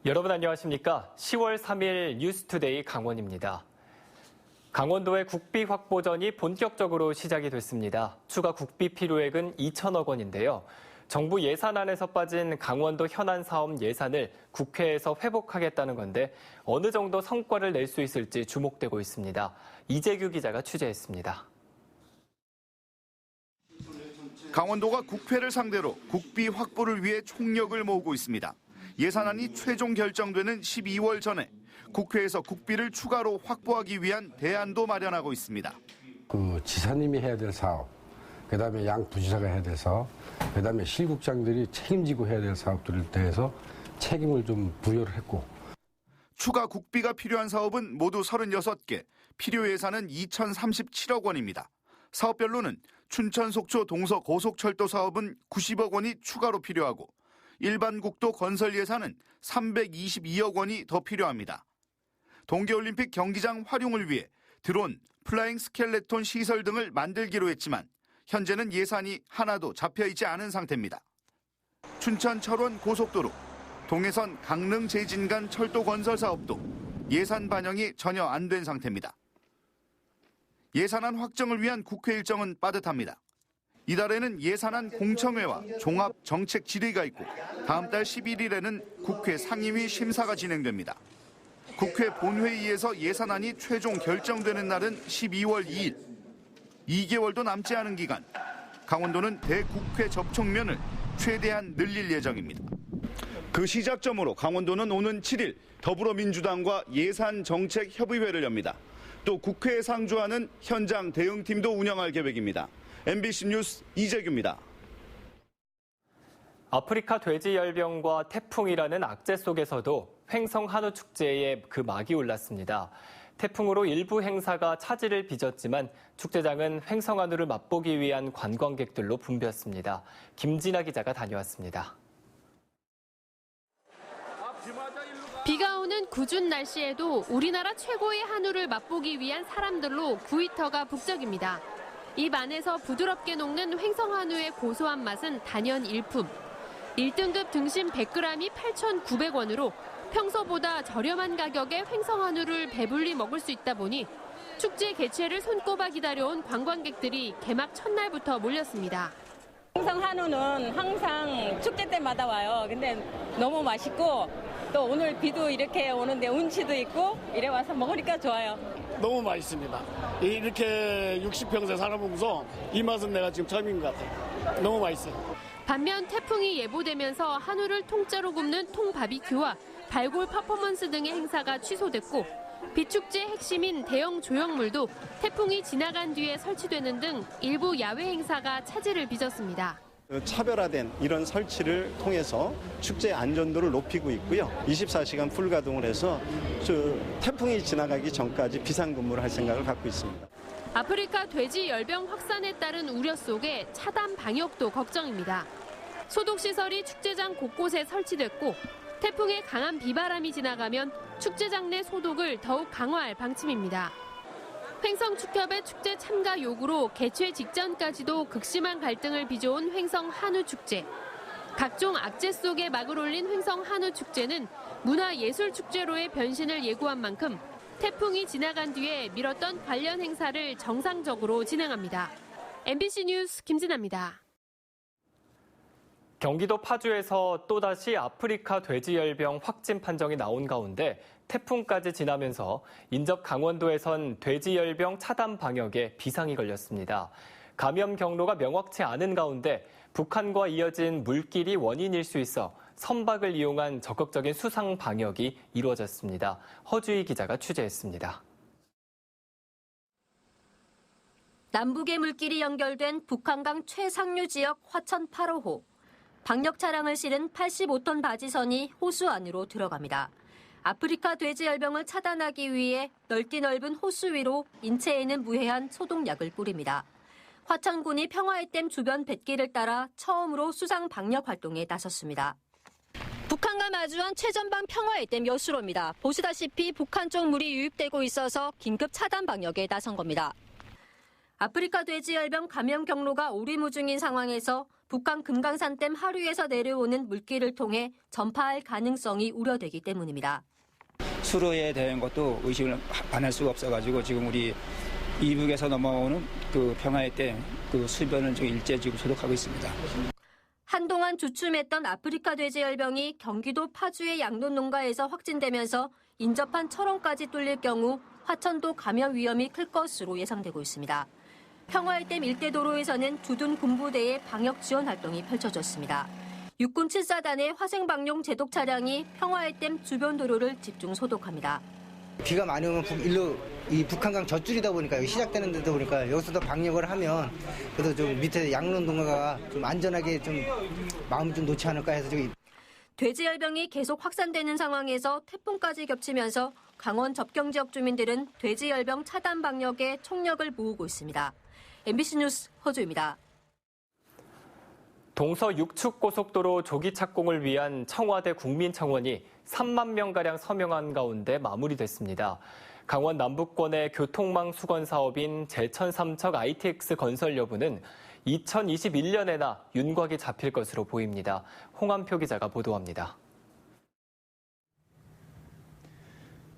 여러분 안녕하십니까? 10월 3일 뉴스투데이 강원입니다. 강원도의 국비 확보전이 본격적으로 시작이 됐습니다. 추가 국비 필요액은 2천억 원인데요. 정부 예산안에서 빠진 강원도 현안 사업 예산을 국회에서 회복하겠다는 건데 어느 정도 성과를 낼 수 있을지 주목되고 있습니다. 이재규 기자가 취재했습니다. 강원도가 국회를 상대로 국비 확보를 위해 총력을 모으고 있습니다. 예산안이 최종 결정되는 12월 전에 국회에서 국비를 추가로 확보하기 위한 대안도 마련하고 있습니다. 지사님이 해야 될 사업, 그다음에 양 부지사가 해야 될 사업, 그다음에 실국장들이 책임지고 해야 될 사업들에 대해서 책임을 좀 부여를 했고. 추가 국비가 필요한 사업은 모두 36개, 필요 예산은 2,037억 원입니다. 사업별로는 춘천 속초 동서 고속철도 사업은 90억 원이 추가로 필요하고 일반 국도 건설 예산은 322억 원이 더 필요합니다. 동계올림픽 경기장 활용을 위해 드론, 플라잉 스켈레톤 시설 등을 만들기로 했지만 현재는 예산이 하나도 잡혀있지 않은 상태입니다. 춘천 철원 고속도로, 동해선 강릉 제진 간 철도 건설 사업도 예산 반영이 전혀 안 된 상태입니다. 예산안 확정을 위한 국회 일정은 빠듯합니다. 이달에는 예산안 공청회와 종합정책 질의가 있고 다음 달 11일에는 국회 상임위 심사가 진행됩니다. 국회 본회의에서 예산안이 최종 결정되는 날은 12월 2일. 2개월도 남지 않은 기간, 강원도는 대국회 접촉면을 최대한 늘릴 예정입니다. 그 시작점으로 강원도는 오는 7일 더불어민주당과 예산정책협의회를 엽니다. 또 국회에 상주하는 현장 대응팀도 운영할 계획입니다. MBC 뉴스 이재규입니다. 아프리카 돼지열병과 태풍이라는 악재 속에서도 횡성 한우 축제에 그 막이 올랐습니다. 태풍으로 일부 행사가 차질을 빚었지만 축제장은 횡성 한우를 맛보기 위한 관광객들로 붐볐습니다. 김진아 기자가 다녀왔습니다. 비가 오는 궂은 날씨에도 우리나라 최고의 한우를 맛보기 위한 사람들로 구이터가 북적입니다. 입 안에서 부드럽게 녹는 횡성 한우의 고소한 맛은 단연 일품. 1등급 등심 100g이 8,900원으로 평소보다 저렴한 가격에 횡성 한우를 배불리 먹을 수 있다 보니 축제 개최를 손꼽아 기다려온 관광객들이 개막 첫날부터 몰렸습니다. 횡성 한우는 항상 축제 때마다 와요. 근데 너무 맛있고 또 오늘 비도 이렇게 오는데 운치도 있고 이래 와서 먹으니까 좋아요. 너무 맛있습니다. 이렇게 60평생 살아보면서 이 맛은 내가 지금 처음인 것 같아요. 너무 맛있어요. 반면 태풍이 예보되면서 한우를 통째로 굽는 통바비큐와 발골 퍼포먼스 등의 행사가 취소됐고 비축제 핵심인 대형 조형물도 태풍이 지나간 뒤에 설치되는 등 일부 야외 행사가 차질을 빚었습니다. 차별화된 이런 설치를 통해서 축제 안전도를 높이고 있고요. 24시간 풀 가동을 해서 태풍이 지나가기 전까지 비상근무를 할 생각을 갖고 있습니다. 아프리카 돼지 열병 확산에 따른 우려 속에 차단 방역도 걱정입니다. 소독시설이 축제장 곳곳에 설치됐고 태풍의 강한 비바람이 지나가면 축제장 내 소독을 더욱 강화할 방침입니다. 횡성축협의 축제 참가 요구로 개최 직전까지도 극심한 갈등을 빚어온 횡성 한우축제. 각종 악재 속에 막을 올린 횡성 한우축제는 문화예술축제로의 변신을 예고한 만큼 태풍이 지나간 뒤에 미뤘던 관련 행사를 정상적으로 진행합니다. MBC 뉴스 김진아입니다. 경기도 파주에서 또다시 아프리카 돼지열병 확진 판정이 나온 가운데 태풍까지 지나면서 인접 강원도에선 돼지열병 차단 방역에 비상이 걸렸습니다. 감염 경로가 명확치 않은 가운데 북한과 이어진 물길이 원인일 수 있어 선박을 이용한 적극적인 수상 방역이 이루어졌습니다. 허주희 기자가 취재했습니다. 남북의 물길이 연결된 북한강 최상류 지역 화천 8호호. 방역 차량을 실은 85톤 바지선이 호수 안으로 들어갑니다. 아프리카 돼지열병을 차단하기 위해 넓디 넓은 호수 위로 인체에는 무해한 소독약을 뿌립니다. 화천군이 평화의 댐 주변 뱃길을 따라 처음으로 수상 방역 활동에 나섰습니다. 북한과 마주한 최전방 평화의 댐 여수로입니다. 보시다시피 북한 쪽 물이 유입되고 있어서 긴급 차단 방역에 나선 겁니다. 아프리카 돼지열병 감염 경로가 오리무중인 상황에서 북한 금강산댐 하류에서 내려오는 물길을 통해 전파할 가능성이 우려되기 때문입니다. 수로에 대한 것도 의식을 안 할 수가 없어가지고 지금 우리 이북에서 넘어오는 그 평화의 댐 그 수변을 지금 일제 지금 소독하고 있습니다. 한동안 주춤했던 아프리카 돼지열병이 경기도 파주의 양돈 농가에서 확진되면서 인접한 철원까지 뚫릴 경우 화천도 감염 위험이 클 것으로 예상되고 있습니다. 평화의 댐 일대 도로에서는 두둔 군부대의 방역 지원 활동이 펼쳐졌습니다. 육군 7사단의 화생방용 제독 차량이 평화의 댐 주변 도로를 집중 소독합니다. 비가 많이 오면 이 북한강 젖줄이다 보니까 여기 시작되는 데다 보니까 여기서도 방역을 하면 그래도 좀 밑에 양론 동가가 좀 안전하게 좀 마음을 좀 놓지 않을까 해서 저기. 돼지열병이 계속 확산되는 상황에서 태풍까지 겹치면서 강원 접경 지역 주민들은 돼지열병 차단 방역에 총력을 모으고 있습니다. MBC 뉴스 허주입니다. 동서 육축고속도로 조기 착공을 위한 청와대 국민청원이 3만 명가량 서명한 가운데 마무리됐습니다. 강원 남부권의 교통망 수건 사업인 제천 삼척 ITX 건설 여부는 2021년에나 윤곽이 잡힐 것으로 보입니다. 홍한표 기자가 보도합니다.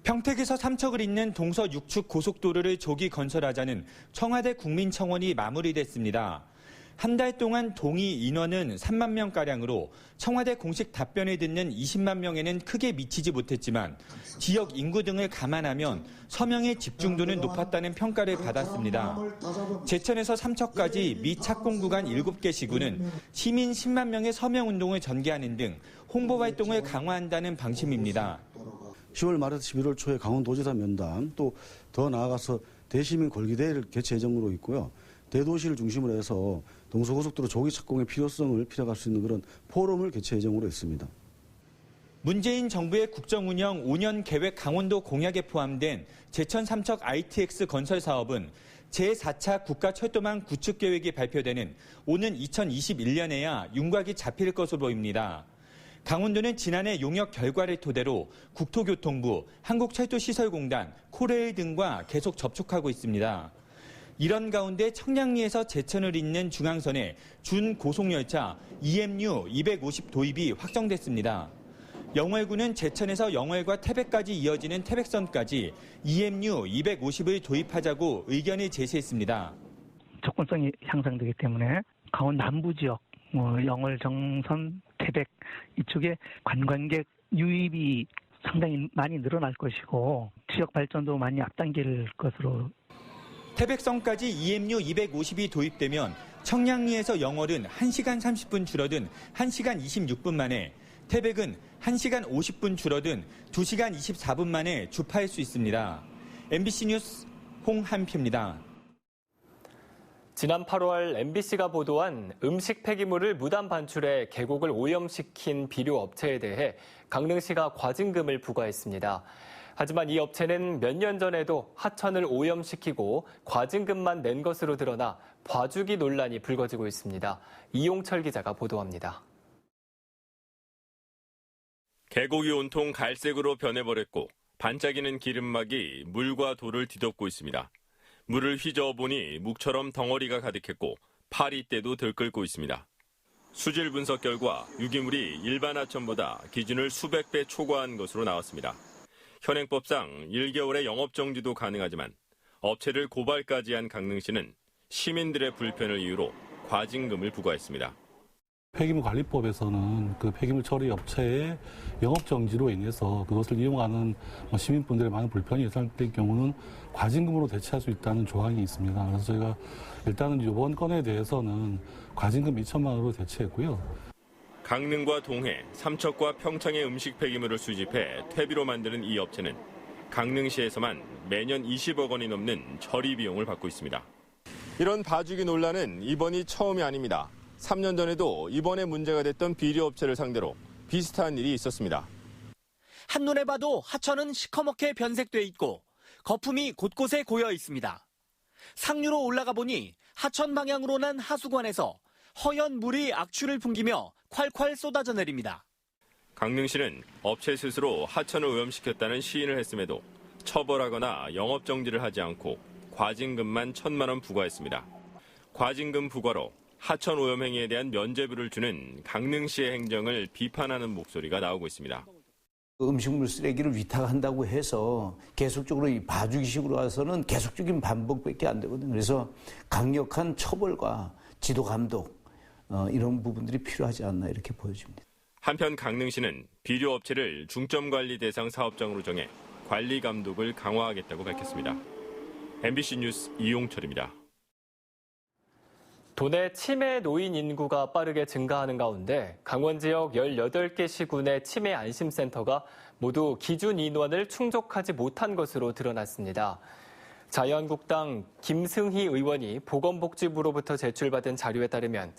평택에서 삼척을 잇는 동서 육축 고속도로를 조기 건설하자는 청와대 국민청원이 마무리됐습니다. 한 달 동안 동의 인원은 3만 명가량으로 청와대 공식 답변을 듣는 20만 명에는 크게 미치지 못했지만 지역 인구 등을 감안하면 서명의 집중도는 높았다는 평가를 받았습니다. 제천에서 삼척까지 미착공 구간 7개 시군은 시민 10만 명의 서명운동을 전개하는 등 홍보 활동을 강화한다는 방침입니다. 10월 말에서 11월 초에 강원도지사 면담, 또 더 나아가서 대시민 골기대회를 개최 예정으로 있고요. 대도시를 중심으로 해서 동서고속도로 조기 착공의 필요성을 피력할 수 있는 그런 포럼을 개최 예정으로 있습니다. 문재인 정부의 국정운영 5년 계획 강원도 공약에 포함된 제천 삼척 ITX 건설 사업은 제4차 국가철도망 구축 계획이 발표되는 오는 2021년에야 윤곽이 잡힐 것으로 보입니다. 강원도는 지난해 용역 결과를 토대로 국토교통부, 한국철도시설공단, 코레일 등과 계속 접촉하고 있습니다. 이런 가운데 청량리에서 제천을 잇는 중앙선에 준고속열차 EMU 250 도입이 확정됐습니다. 영월군은 제천에서 영월과 태백까지 이어지는 태백선까지 EMU 250을 도입하자고 의견을 제시했습니다. 접근성이 향상되기 때문에 강원 남부 지역, 영월, 정선, 태백 이쪽에 관광객 유입이 상당히 많이 늘어날 것이고 지역 발전도 많이 앞당길 것으로. 태백선까지 EMU 250이 도입되면 청량리에서 영월은 1시간 30분 줄어든 1시간 26분 만에, 태백은 1시간 50분 줄어든 2시간 24분 만에 주파할 수 있습니다. MBC 뉴스 홍한표입니다. 지난 8월 MBC가 보도한 음식 폐기물을 무단 반출해 계곡을 오염시킨 비료 업체에 대해 강릉시가 과징금을 부과했습니다. 하지만 이 업체는 몇 년 전에도 하천을 오염시키고 과징금만 낸 것으로 드러나 봐주기 논란이 불거지고 있습니다. 이용철 기자가 보도합니다. 계곡이 온통 갈색으로 변해버렸고 반짝이는 기름막이 물과 돌을 뒤덮고 있습니다. 물을 휘저어 보니 묵처럼 덩어리가 가득했고 파리떼도 들끓고 있습니다. 수질 분석 결과 유기물이 일반 하천보다 기준을 수백 배 초과한 것으로 나왔습니다. 현행법상 1개월의 영업정지도 가능하지만 업체를 고발까지 한 강릉시는 시민들의 불편을 이유로 과징금을 부과했습니다. 폐기물관리법에서는 그 폐기물 처리 업체의 영업정지로 인해서 그것을 이용하는 시민분들의 많은 불편이 예상될 경우는 과징금으로 대체할 수 있다는 조항이 있습니다. 그래서 저희가 일단은 이번 건에 대해서는 과징금 2천만 원으로 대체했고요. 강릉과 동해, 삼척과 평창의 음식 폐기물을 수집해 퇴비로 만드는 이 업체는 강릉시에서만 매년 20억 원이 넘는 처리 비용을 받고 있습니다. 이런 봐주기 논란은 이번이 처음이 아닙니다. 3년 전에도 이번에 문제가 됐던 비료 업체를 상대로 비슷한 일이 있었습니다. 한눈에 봐도 하천은 시커멓게 변색돼 있고 거품이 곳곳에 고여 있습니다. 상류로 올라가 보니 하천 방향으로 난 하수관에서 허연 물이 악취를 풍기며 콸콸 쏟아져 내립니다. 강릉시는 업체 스스로 하천을 오염시켰다는 시인을 했음에도 처벌하거나 영업정지를 하지 않고 과징금만 1,000만 원 부과했습니다. 과징금 부과로 하천 오염 행위에 대한 면죄부를 주는 강릉시의 행정을 비판하는 목소리가 나오고 있습니다. 음식물 쓰레기를 위탁한다고 해서 계속적으로 이 봐주기식으로 와서는 계속적인 반복밖에 안 되거든요. 그래서 강력한 처벌과 지도 감독 이런 부분들이 필요하지 않나 이렇게 보여집니다. 한편 강릉시는 비료업체를 중점관리 대상 사업장으로 정해 관리 감독을 강화하겠다고 밝혔습니다. MBC 뉴스 이용철입니다. 도내 치매 노인 인구가 빠르게 증가하는 가운데 강원 지역 18개 시군의 치매 안심센터가 모두 기준 인원을 충족하지 못한 것으로 드러났습니다. 자유한국당 김승희 의원이 보건복지부로부터 제출받은 자료에 따르면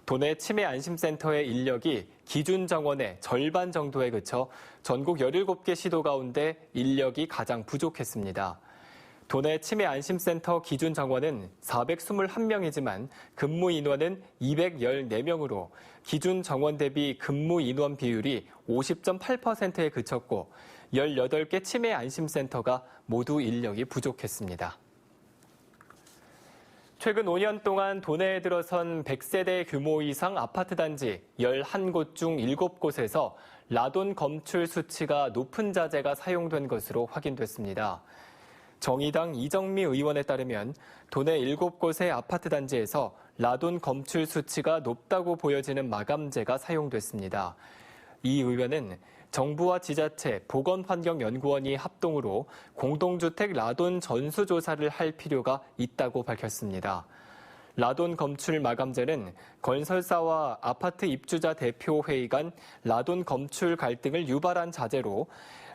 도내 치매 안심센터의 인력이 기준 정원의 절반 정도에 그쳐 전국 17개 시도 가운데 인력이 가장 부족했습니다. 도내 치매 안심센터 기준 정원은 421명이지만 근무 인원은 214명으로 기준 정원 대비 근무 인원 비율이 50.8%에 그쳤고 18개 치매 안심센터가 모두 인력이 부족했습니다. 최근 5년 동안 도내에 들어선 100세대 규모 이상 아파트 단지 11곳 중 7곳에서 라돈 검출 수치가 높은 자재가 사용된 것으로 확인됐습니다. 정의당 이정미 의원에 따르면 도내 7곳의 아파트 단지에서 라돈 검출 수치가 높다고 보여지는 마감재가 사용됐습니다. 이 의원은 정부와 지자체, 보건환경연구원이 합동으로 공동주택 라돈 전수조사를 할 필요가 있다고 밝혔습니다. 라돈 검출 마감재는 건설사와 아파트 입주자 대표회의 간 라돈 검출 갈등을 유발한 자재로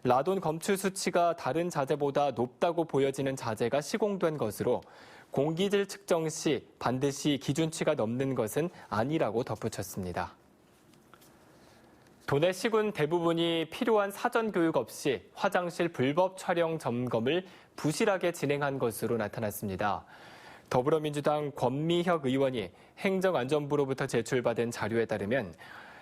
라돈 검출 수치가 다른 자재보다 높다고 보여지는 자재가 시공된 것으로 공기질 측정 시 반드시 기준치가 넘는 것은 아니라고 덧붙였습니다. 도내 시군 대부분이 필요한 사전 교육 없이 화장실 불법 촬영 점검을 부실하게 진행한 것으로 나타났습니다. 더불어민주당 권미혁 의원이 행정안전부로부터 제출받은 자료에 따르면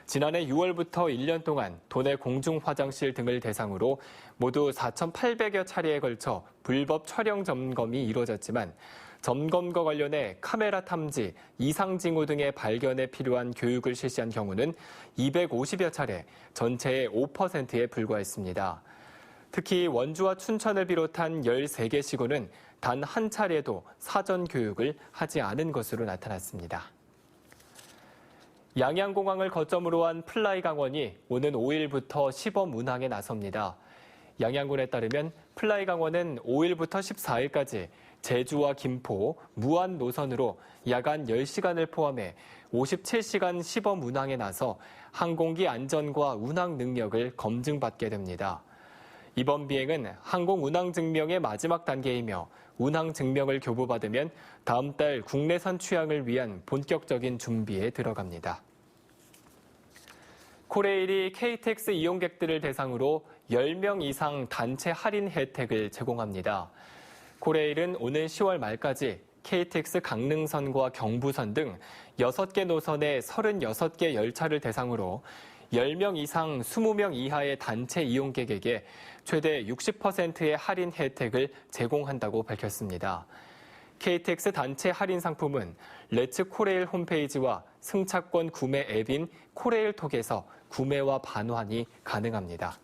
지난해 6월부터 1년 동안 도내 공중화장실 등을 대상으로 모두 4,800여 차례에 걸쳐 불법 촬영 점검이 이루어졌지만 점검과 관련해 카메라 탐지, 이상 징후 등의 발견에 필요한 교육을 실시한 경우는 250여 차례, 전체의 5%에 불과했습니다. 특히 원주와 춘천을 비롯한 13개 시군은 단 한 차례도 사전 교육을 하지 않은 것으로 나타났습니다. 양양공항을 거점으로 한 플라이 강원이 오는 5일부터 시범 운항에 나섭니다. 양양군에 따르면 플라이 강원은 5일부터 14일까지 제주와 김포, 무안 노선으로 야간 10시간을 포함해 57시간 시범 운항에 나서 항공기 안전과 운항 능력을 검증받게 됩니다. 이번 비행은 항공 운항 증명의 마지막 단계이며 운항 증명을 교부받으면 다음 달 국내선 취항을 위한 본격적인 준비에 들어갑니다. 코레일이 KTX 이용객들을 대상으로 10명 이상 단체 할인 혜택을 제공합니다. 코레일은 오는 10월 말까지 KTX 강릉선과 경부선 등 6개 노선의 36개 열차를 대상으로 10명 이상 20명 이하의 단체 이용객에게 최대 60%의 할인 혜택을 제공한다고 밝혔습니다. KTX 단체 할인 상품은 레츠 코레일 홈페이지와 승차권 구매 앱인 코레일톡에서 구매와 반환이 가능합니다.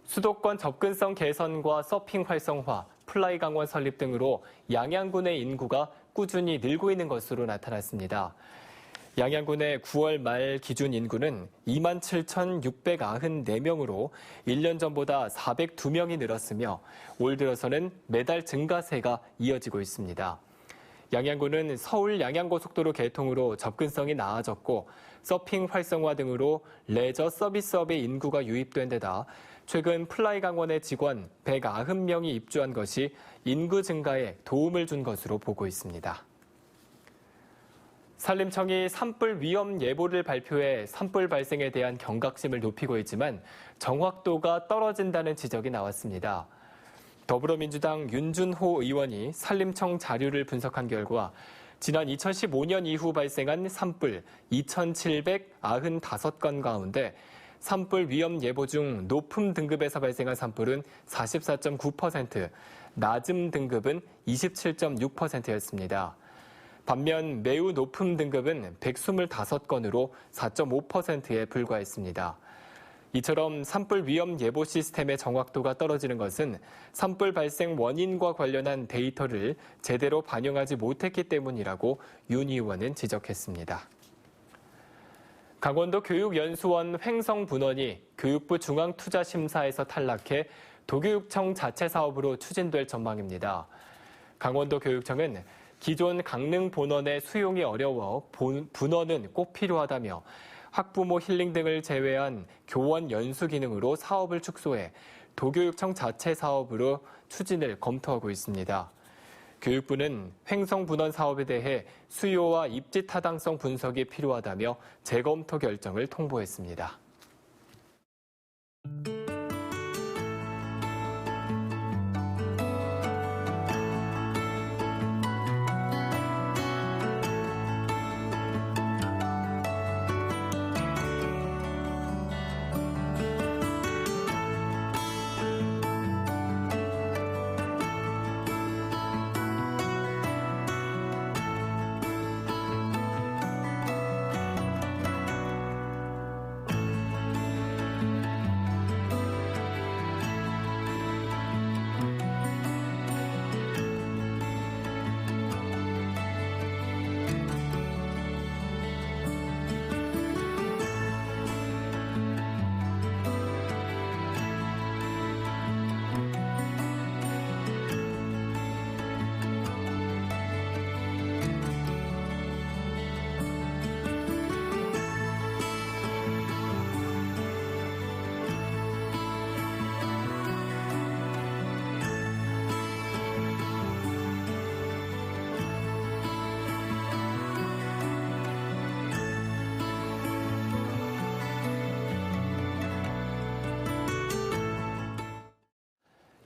수도권 접근성 개선과 서핑 활성화, 플라이 강원 설립 등으로 양양군의 인구가 꾸준히 늘고 있는 것으로 나타났습니다. 양양군의 9월 말 기준 인구는 27,694명으로 1년 전보다 402명이 늘었으며 올 들어서는 매달 증가세가 이어지고 있습니다. 양양군은 서울 양양고속도로 개통으로 접근성이 나아졌고 서핑 활성화 등으로 레저 서비스업의 인구가 유입된 데다 최근 플라이 강원의 직원 190명이 입주한 것이 인구 증가에 도움을 준 것으로 보고 있습니다. 산림청이 산불 위험 예보를 발표해 산불 발생에 대한 경각심을 높이고 있지만 정확도가 떨어진다는 지적이 나왔습니다. 더불어민주당 윤준호 의원이 산림청 자료를 분석한 결과 지난 2015년 이후 발생한 산불 2,795건 가운데 산불 위험 예보 중 높음 등급에서 발생한 산불은 44.9%, 낮음 등급은 27.6%였습니다. 반면 매우 높음 등급은 125건으로 4.5%에 불과했습니다. 이처럼 산불 위험 예보 시스템의 정확도가 떨어지는 것은 산불 발생 원인과 관련한 데이터를 제대로 반영하지 못했기 때문이라고 윤 의원은 지적했습니다. 강원도 교육연수원 횡성분원이 교육부 중앙투자심사에서 탈락해 도교육청 자체 사업으로 추진될 전망입니다. 강원도 교육청은 기존 강릉 본원의 수용이 어려워 분원은 꼭 필요하다며 학부모 힐링 등을 제외한 교원 연수 기능으로 사업을 축소해 도교육청 자체 사업으로 추진을 검토하고 있습니다. 교육부는 횡성분원 사업에 대해 수요와 입지 타당성 분석이 필요하다며 재검토 결정을 통보했습니다.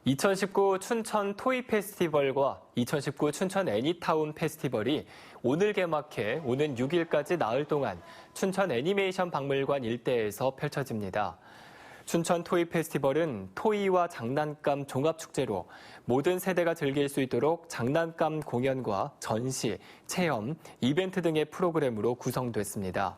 (2019) 춘천 토이 페스티벌과 2019 춘천 애니타운 페스티벌이 오늘 개막해 오는 6일까지 나흘 동안 춘천 애니메이션 박물관 일대에서 펼쳐집니다. 춘천 토이 페스티벌은 토이와 장난감 종합축제로 모든 세대가 즐길 수 있도록 장난감 공연과 전시, 체험, 이벤트 등의 프로그램으로 구성됐습니다.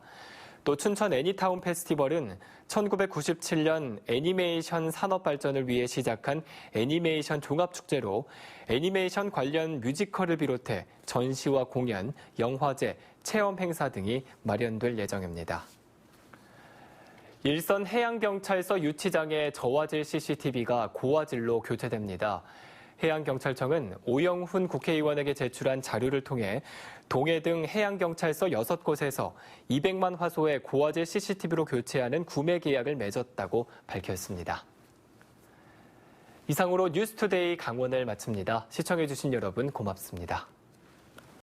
또 춘천 애니타운 페스티벌은 1997년 애니메이션 산업 발전을 위해 시작한 애니메이션 종합축제로 애니메이션 관련 뮤지컬을 비롯해 전시와 공연, 영화제, 체험 행사 등이 마련될 예정입니다. 일선 해양경찰서 유치장의 저화질 CCTV가 고화질로 교체됩니다. 해양경찰청은 오영훈 국회의원에게 제출한 자료를 통해 동해 등 해양경찰서 6곳에서 200만 화소의 고화질 CCTV로 교체하는 구매 계약을 맺었다고 밝혔습니다. 이상으로 뉴스투데이 강원을 마칩니다. 시청해주신 여러분 고맙습니다.